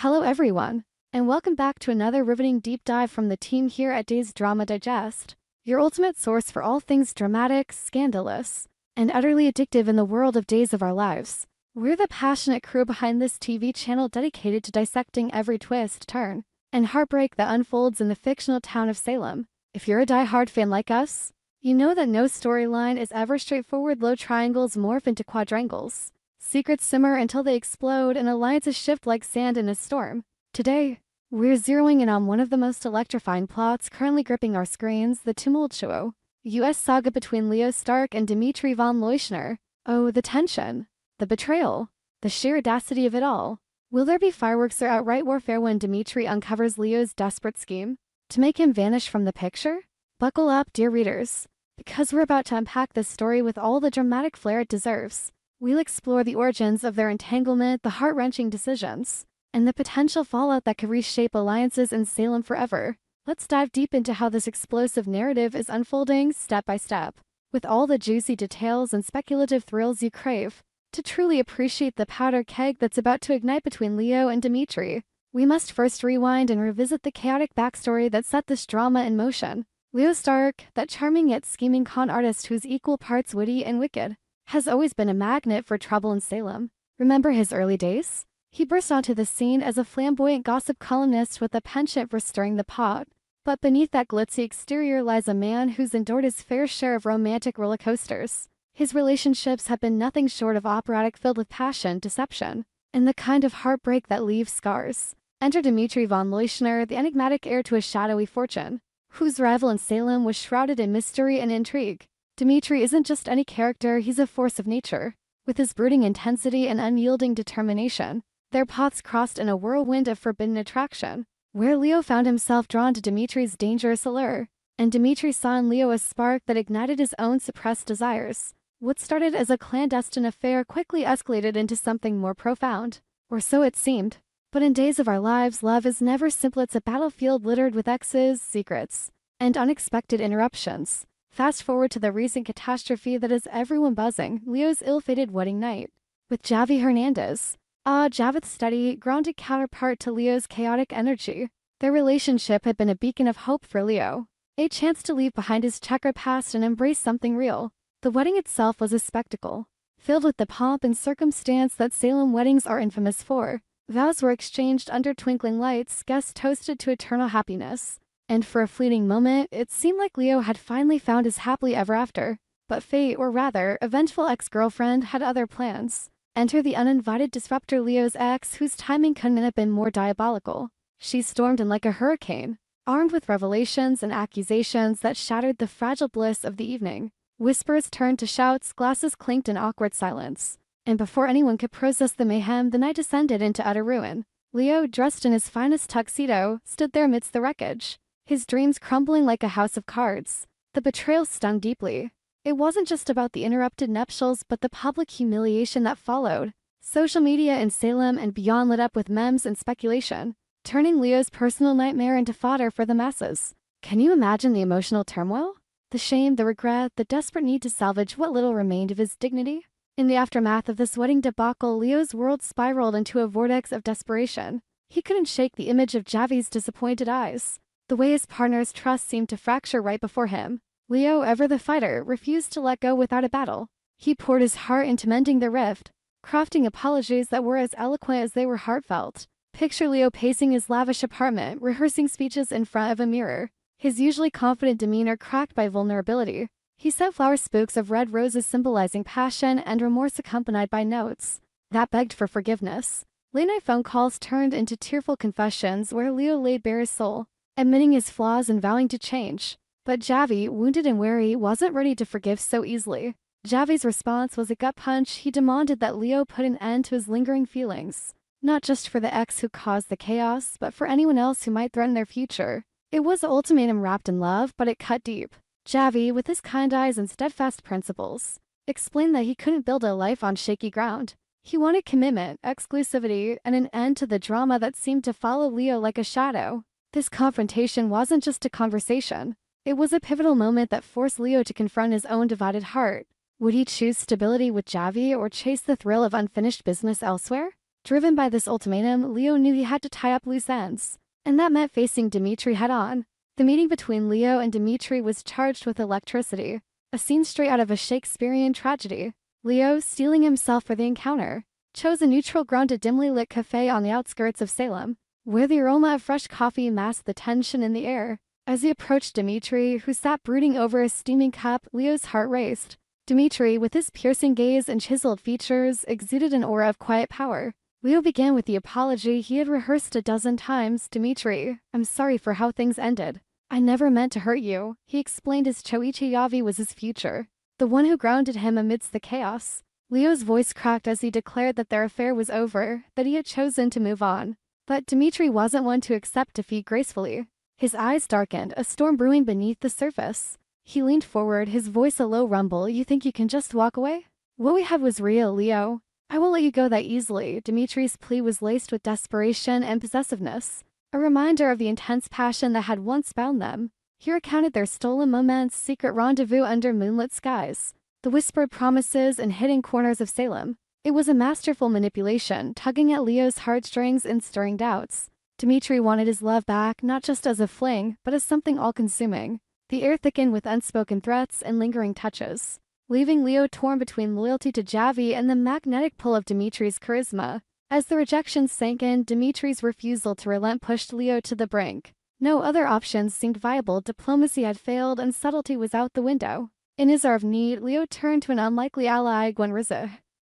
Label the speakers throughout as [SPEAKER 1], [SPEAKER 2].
[SPEAKER 1] Hello everyone, and welcome back to another riveting deep dive from the team here at Days Drama Digest, your ultimate source for all things dramatic, scandalous, and utterly addictive in the world of Days of Our Lives. We're the passionate crew behind this TV channel dedicated to dissecting every twist, turn, and heartbreak that unfolds in the fictional town of Salem. If you're a die-hard fan like us, you know that no storyline is ever straightforward. Low triangles morph into quadrangles. Secrets simmer until they explode and alliances shift like sand in a storm. Today, we're zeroing in on one of the most electrifying plots currently gripping our screens, the tumultuous U.S. saga between Leo Stark and Dimitri von Leuschner. Oh, the tension, the betrayal, the sheer audacity of it all. Will there be fireworks or outright warfare when Dimitri uncovers Leo's desperate scheme to make him vanish from the picture? Buckle up, dear readers, because we're about to unpack this story with all the dramatic flair it deserves. We'll explore the origins of their entanglement, the heart-wrenching decisions, and the potential fallout that could reshape alliances in Salem forever. Let's dive deep into how this explosive narrative is unfolding step by step, with all the juicy details and speculative thrills you crave. To truly appreciate the powder keg that's about to ignite between Leo and Dimitri, we must first rewind and revisit the chaotic backstory that set this drama in motion. Leo Stark, that charming yet scheming con artist who's equal parts witty and wicked, has always been a magnet for trouble in Salem. Remember his early days? He burst onto the scene as a flamboyant gossip columnist with a penchant for stirring the pot. But beneath that glitzy exterior lies a man who's endured his fair share of romantic roller coasters. His relationships have been nothing short of operatic, filled with passion, deception, and the kind of heartbreak that leaves scars. Enter Dimitri von Leuschner, the enigmatic heir to a shadowy fortune, whose arrival in Salem was shrouded in mystery and intrigue. Dimitri isn't just any character, he's a force of nature. With his brooding intensity and unyielding determination, their paths crossed in a whirlwind of forbidden attraction, where Leo found himself drawn to Dimitri's dangerous allure, and Dimitri saw in Leo a spark that ignited his own suppressed desires. What started as a clandestine affair quickly escalated into something more profound, or so it seemed. But in Days of Our Lives, love is never simple. It's a battlefield littered with exes, secrets, and unexpected interruptions. Fast forward to the recent catastrophe that has everyone buzzing, Leo's ill-fated wedding night with Javi Hernandez, Javid's steady, grounded counterpart to Leo's chaotic energy. Their relationship had been a beacon of hope for Leo, a chance to leave behind his checkered past and embrace something real. The wedding itself was a spectacle, filled with the pomp and circumstance that Salem weddings are infamous for. Vows were exchanged under twinkling lights, guests toasted to eternal happiness. And for a fleeting moment, it seemed like Leo had finally found his happily ever after. But fate, or rather, a vengeful ex-girlfriend, had other plans. Enter the uninvited disruptor, Leo's ex, whose timing couldn't have been more diabolical. She stormed in like a hurricane, armed with revelations and accusations that shattered the fragile bliss of the evening. Whispers turned to shouts, glasses clinked in awkward silence. And before anyone could process the mayhem, the night descended into utter ruin. Leo, dressed in his finest tuxedo, stood there amidst the wreckage, his dreams crumbling like a house of cards. The betrayal stung deeply. It wasn't just about the interrupted nuptials, but the public humiliation that followed. Social media in Salem and beyond lit up with memes and speculation, turning Leo's personal nightmare into fodder for the masses. Can you imagine the emotional turmoil? The shame, the regret, the desperate need to salvage what little remained of his dignity? In the aftermath of this wedding debacle, Leo's world spiraled into a vortex of desperation. He couldn't shake the image of Javi's disappointed eyes, the way his partner's trust seemed to fracture right before him. Leo, ever the fighter, refused to let go without a battle. He poured his heart into mending the rift, crafting apologies that were as eloquent as they were heartfelt. Picture Leo pacing his lavish apartment, rehearsing speeches in front of a mirror, his usually confident demeanor cracked by vulnerability. He set flower spooks of red roses symbolizing passion and remorse accompanied by notes that begged for forgiveness. Late-night phone calls turned into tearful confessions where Leo laid bare his soul, admitting his flaws and vowing to change. But Javi, wounded and weary, wasn't ready to forgive so easily. Javi's response was a gut punch. He demanded that Leo put an end to his lingering feelings, not just for the ex who caused the chaos, but for anyone else who might threaten their future. It was an ultimatum wrapped in love, but it cut deep. Javi, with his kind eyes and steadfast principles, explained that he couldn't build a life on shaky ground. He wanted commitment, exclusivity, and an end to the drama that seemed to follow Leo like a shadow. This confrontation wasn't just a conversation. It was a pivotal moment that forced Leo to confront his own divided heart. Would he choose stability with Javi or chase the thrill of unfinished business elsewhere? Driven by this ultimatum, Leo knew he had to tie up loose ends, and that meant facing Dimitri head-on. The meeting between Leo and Dimitri was charged with electricity, a scene straight out of a Shakespearean tragedy. Leo, steeling himself for the encounter, chose a neutral grounded dimly lit cafe on the outskirts of Salem, where the aroma of fresh coffee masked the tension in the air. As he approached Dimitri, who sat brooding over a steaming cup, Leo's heart raced. Dimitri, with his piercing gaze and chiseled features, exuded an aura of quiet power. Leo began with the apology he had rehearsed a dozen times. "Dimitri, I'm sorry for how things ended. I never meant to hurt you," he explained as Javi was his future, the one who grounded him amidst the chaos. Leo's voice cracked as he declared that their affair was over, that he had chosen to move on. But Dimitri wasn't one to accept defeat gracefully. His eyes darkened, a storm brewing beneath the surface. He leaned forward, his voice a low rumble. "You think you can just walk away? What we had was real, Leo. I won't let you go that easily." Dimitri's plea was laced with desperation and possessiveness, a reminder of the intense passion that had once bound them. He recounted their stolen moments, secret rendezvous under moonlit skies, the whispered promises and hidden corners of Salem. It was a masterful manipulation, tugging at Leo's heartstrings and stirring doubts. Dimitri wanted his love back, not just as a fling, but as something all-consuming. The air thickened with unspoken threats and lingering touches, leaving Leo torn between loyalty to Javi and the magnetic pull of Dimitri's charisma. As the rejections sank in, Dimitri's refusal to relent pushed Leo to the brink. No other options seemed viable. Diplomacy had failed and subtlety was out the window. In his hour of need, Leo turned to an unlikely ally, Gwen.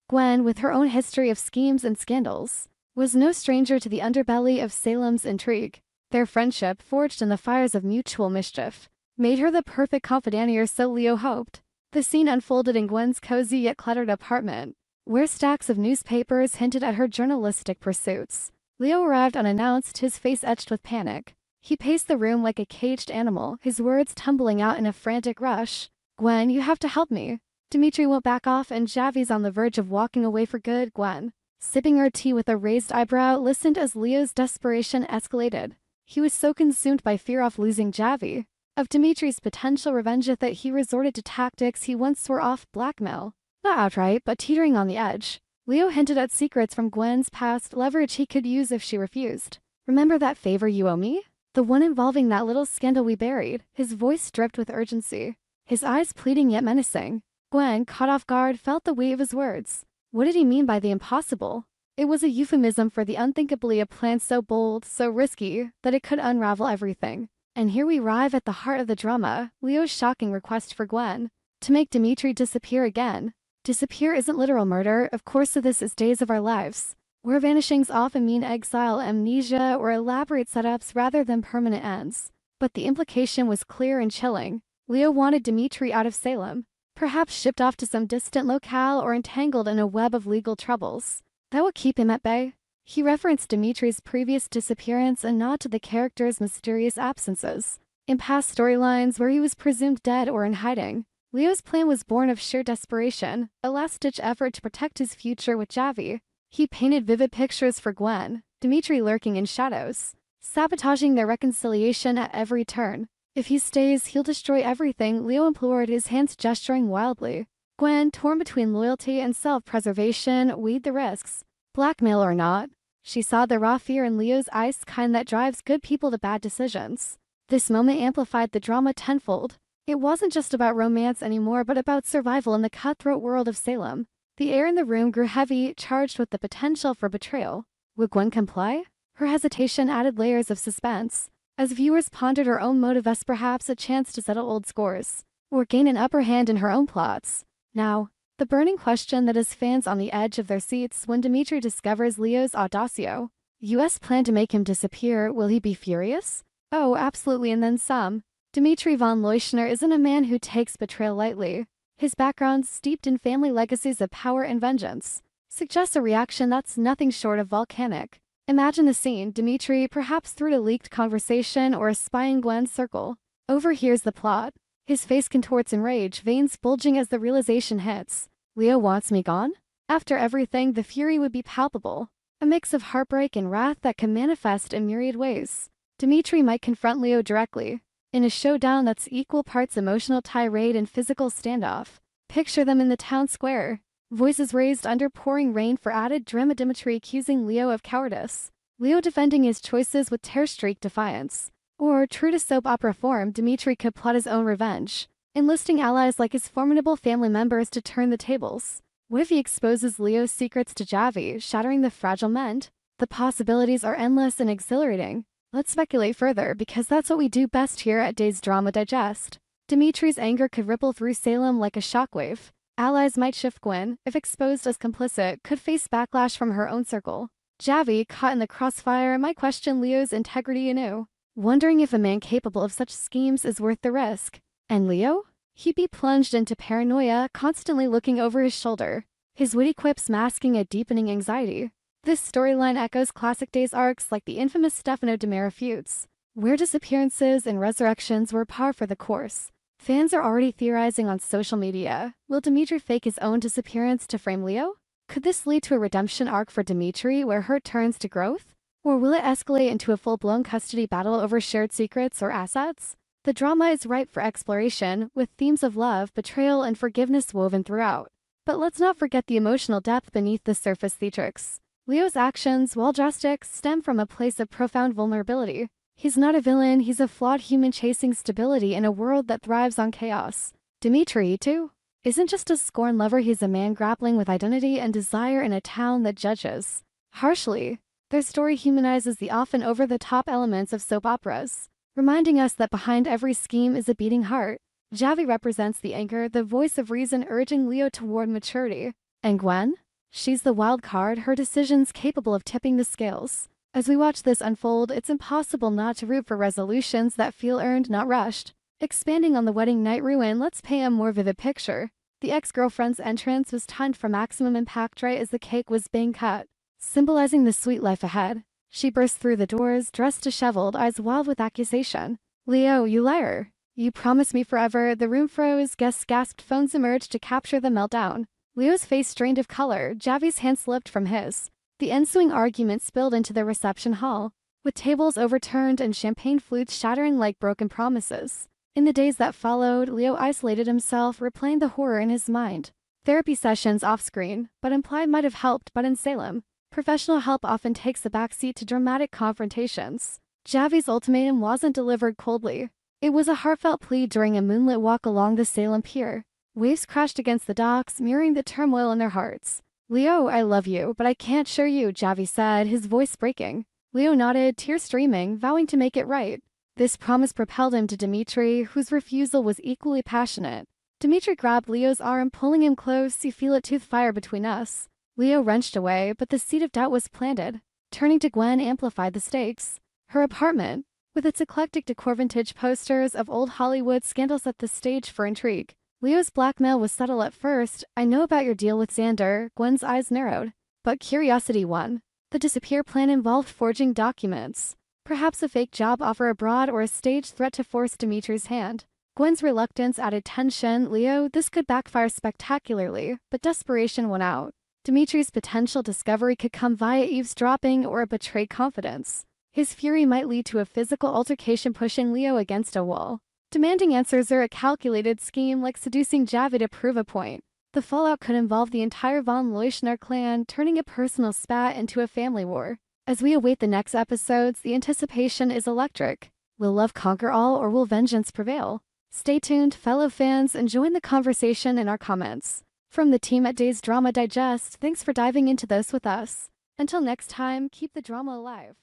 [SPEAKER 1] Gwen, with her own history of schemes and scandals, was no stranger to the underbelly of Salem's intrigue. Their friendship, forged in the fires of mutual mischief, made her the perfect confidante, so Leo hoped. The scene unfolded in Gwen's cozy yet cluttered apartment, where stacks of newspapers hinted at her journalistic pursuits. Leo arrived unannounced, his face etched with panic. He paced the room like a caged animal, his words tumbling out in a frantic rush. "Gwen, you have to help me." Dimitri won't back off, and Javi's on the verge of walking away for good. Gwen, sipping her tea with a raised eyebrow, listened as Leo's desperation escalated. He was so consumed by fear of losing Javi, of Dimitri's potential revenge, that he resorted to tactics he once swore off: blackmail. Not outright, but teetering on the edge. Leo hinted at secrets from Gwen's past, leverage he could use if she refused. "Remember that favor you owe me? The one involving that little scandal we buried." His voice dripped with urgency, his eyes pleading yet menacing. Gwen, caught off guard, felt the weight of his words. What did he mean by the impossible? It was a euphemism for the unthinkably, a plan so bold, so risky, that it could unravel everything. And here we arrive at the heart of the drama, Leo's shocking request for Gwen to make Dimitri disappear again. Disappear isn't literal murder, of course, so this is Days of Our Lives, where vanishings often mean exile, amnesia, or elaborate setups rather than permanent ends. But the implication was clear and chilling. Leo wanted Dimitri out of Salem, perhaps shipped off to some distant locale or entangled in a web of legal troubles that would keep him at bay. He referenced Dimitri's previous disappearance, a nod to the character's mysterious absences in past storylines where he was presumed dead or in hiding. Leo's plan was born of sheer desperation, a last-ditch effort to protect his future with Javi. He painted vivid pictures for Gwen, Dimitri lurking in shadows, sabotaging their reconciliation at every turn. "If he stays, he'll destroy everything," Leo implored, his hands gesturing wildly. Gwen, torn between loyalty and self-preservation, weighed the risks. Blackmail or not, she saw the raw fear in Leo's eyes, kind that drives good people to bad decisions. This moment amplified the drama tenfold. It wasn't just about romance anymore, but about survival in the cutthroat world of Salem. The air in the room grew heavy, charged with the potential for betrayal. Would Gwen comply? Her hesitation added layers of suspense, as viewers pondered her own motive, as perhaps a chance to settle old scores, or gain an upper hand in her own plots. Now, the burning question that has fans on the edge of their seats: when Dimitri discovers Leo's audacio, U.S. plan to make him disappear, will he be furious? Oh, absolutely, and then some. Dimitri von Leuschner isn't a man who takes betrayal lightly. His background, steeped in family legacies of power and vengeance, suggests a reaction that's nothing short of volcanic. Imagine the scene: Dimitri, perhaps through a leaked conversation or a spying Gwen's circle, overhears the plot. His face contorts in rage, veins bulging as the realization hits. Leo wants me gone? After everything, the fury would be palpable, a mix of heartbreak and wrath that can manifest in myriad ways. Dimitri might confront Leo directly, in a showdown that's equal parts emotional tirade and physical standoff. Picture them in the town square, Voices raised under pouring rain for added drama. Dimitri accusing Leo of cowardice. Leo defending his choices with tear-streaked defiance. Or, true to soap opera form, Dimitri could plot his own revenge, enlisting allies like his formidable family members to turn the tables. What if he exposes Leo's secrets to Javi, shattering the fragile mend? The possibilities are endless and exhilarating. Let's speculate further, because that's what we do best here at Days Drama Digest. Dimitri's anger could ripple through Salem like a shockwave. Allies might shift. Gwen, if exposed as complicit, could face backlash from her own circle. Javi, caught in the crossfire, might question Leo's integrity anew, wondering if a man capable of such schemes is worth the risk. And Leo? He'd be plunged into paranoia, constantly looking over his shoulder, his witty quips masking a deepening anxiety. This storyline echoes classic Days arcs like the infamous Stefano Demera feuds, where disappearances and resurrections were par for the course. Fans are already theorizing on social media. Will Dimitri fake his own disappearance to frame Leo? Could this lead to a redemption arc for Dimitri where hurt turns to growth? Or will it escalate into a full-blown custody battle over shared secrets or assets? The drama is ripe for exploration, with themes of love, betrayal, and forgiveness woven throughout. But let's not forget the emotional depth beneath the surface theatrics. Leo's actions, while drastic, stem from a place of profound vulnerability. He's not a villain, he's a flawed human chasing stability in a world that thrives on chaos. Dimitri, too, isn't just a scorned lover, he's a man grappling with identity and desire in a town that judges harshly. Their story humanizes the often over-the-top elements of soap operas, reminding us that behind every scheme is a beating heart. Javi represents the anchor, the voice of reason urging Leo toward maturity. And Gwen? She's the wild card, her decisions capable of tipping the scales. As we watch this unfold, it's impossible not to root for resolutions that feel earned, not rushed. Expanding on the wedding night ruin, let's paint a more vivid picture. The ex-girlfriend's entrance was timed for maximum impact right as the cake was being cut, symbolizing the sweet life ahead. She burst through the doors, dressed disheveled, eyes wild with accusation. "Leo, you liar. You promised me forever." The room froze, guests gasped, phones emerged to capture the meltdown. Leo's face strained of color, Javi's hand slipped from his. The ensuing argument spilled into the reception hall, with tables overturned and champagne flutes shattering like broken promises. In the days that followed, Leo isolated himself, replaying the horror in his mind. Therapy sessions off-screen, but implied might have helped, but in Salem, professional help often takes a backseat to dramatic confrontations. Javi's ultimatum wasn't delivered coldly. It was a heartfelt plea during a moonlit walk along the Salem pier. Waves crashed against the docks, mirroring the turmoil in their hearts. "Leo, I love you, but I can't share you," Javi said, his voice breaking. Leo nodded, tears streaming, vowing to make it right. This promise propelled him to Dimitri, whose refusal was equally passionate. Dimitri grabbed Leo's arm, pulling him close. "You feel it, tooth fire between us." Leo wrenched away, but the seed of doubt was planted. Turning to Gwen amplified the stakes. Her apartment, with its eclectic decor, vintage posters of old Hollywood scandal, set the stage for intrigue. Leo's blackmail was subtle at first. "I know about your deal with Xander." Gwen's eyes narrowed, but curiosity won. The disappear plan involved forging documents, perhaps a fake job offer abroad or a staged threat to force Dimitri's hand. Gwen's reluctance added tension. "Leo, this could backfire spectacularly," but desperation won out. Dimitri's potential discovery could come via eavesdropping or a betrayed confidence. His fury might lead to a physical altercation, pushing Leo against a wall, demanding answers, or a calculated scheme like seducing Javi to prove a point. The fallout could involve the entire von Leuschner clan, turning a personal spat into a family war. As we await the next episodes, the anticipation is electric. Will love conquer all, or will vengeance prevail? Stay tuned, fellow fans, and join the conversation in our comments. From the team at Days Drama Digest, thanks for diving into this with us. Until next time, keep the drama alive.